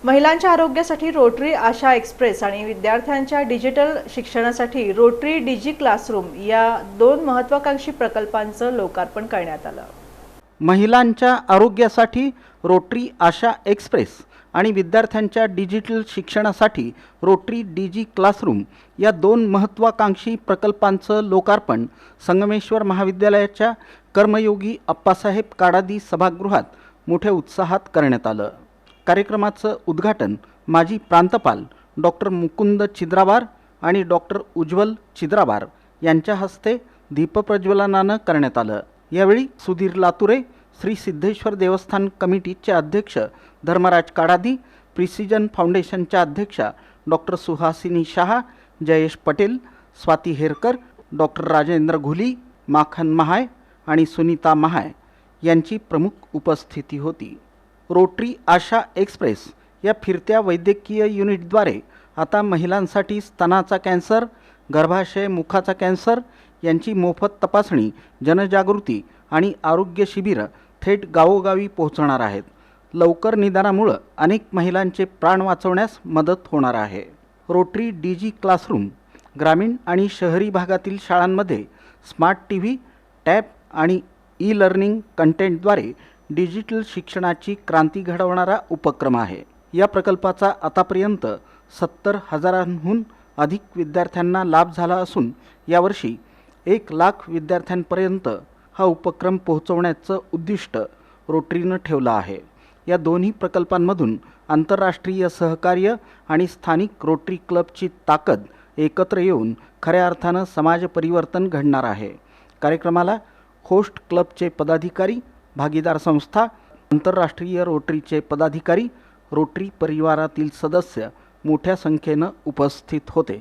महिलांच्या आरोग्यासाठी रोटरी आशा एक्सप्रेस आणि विद्यार्थ्यांच्या डिजिटल शिक्षणासाठी रोटरी डिजी क्लासरूम या दोन महत्त्वाकांक्षी प्रकल्पांचं लोकार्पण करण्यात आलं। महिलांच्या आरोग्यासाठी रोटरी आशा एक्सप्रेस आणि विद्यार्थ्यांच्या डिजिटल शिक्षणासाठी रोटरी डिजी क्लासरूम या दोन महत्त्वाकांक्षी प्रकल्पांचं लोकार्पण संगमेश्वर महाविद्यालयाच्या कर्मयोगी अप्पासाहेब काडादी सभागृहात मोठ्या उत्साहात करण्यात आलं। कार्यक्रमाचं उद्घाटन माजी प्रांतपाल डॉक्टर मुकुंद चिद्रावार आणि डॉक्टर उज्ज्वल चिद्रावार यांच्या हस्ते दीपप्रज्वलनानं करण्यात आलं। यावेळी सुधीर लातुरे, श्री सिद्धेश्वर देवस्थान कमिटीचे अध्यक्ष धर्मराज काडादी, प्रिसिजन फाउंडेशनच्या अध्यक्षा डॉक्टर सुहासिनी शाह, जयेश पटेल, स्वाती हेरकर, डॉक्टर राजेंद्र घुली, माखन महाय आणि सुनीता महाय यांची प्रमुख उपस्थिती होती। रोटरी आशा एक्सप्रेस या फिरत्या वैद्यकीय युनिटद्वारे आता महिलांसाठी स्तनाचा कॅन्सर, गर्भाशय मुखाचा कॅन्सर यांची मोफत तपासणी, जनजागृती आणि आरोग्य शिबिरं थेट गावोगावी पोहोचणार आहेत। लवकर निदानामुळे अनेक महिलांचे प्राण वाचवण्यास मदत होणार आहे। रोटरी डिजी क्लासरूम ग्रामीण आणि शहरी भागातील शाळांमध्ये स्मार्ट टीव्ही, टॅब आणि ई लर्निंग कंटेंटद्वारे डिजिटल शिक्षणाची क्रांती घडवणारा उपक्रम आहे। या प्रकल्पाचा आतापर्यंत 70,000हून अधिक विद्यार्थ्यांना लाभ झाला असून यावर्षी 1,00,000 विद्यार्थ्यांपर्यंत हा उपक्रम पोहोचवण्याचं उद्दिष्ट रोटरीनं ठेवलं आहे। या दोन्ही प्रकल्पांमधून आंतरराष्ट्रीय सहकार्य आणि स्थानिक रोटरी क्लबची ताकद एकत्र येऊन खऱ्या अर्थानं समाज परिवर्तन घडणार आहे। कार्यक्रमाला होस्ट क्लबचे पदाधिकारी, भागीदार संस्था, आंतरराष्ट्रीय रोटरीचे पदाधिकारी, रोटरी परिवारातील सदस्य मोठ्या संख्येनं उपस्थित होते।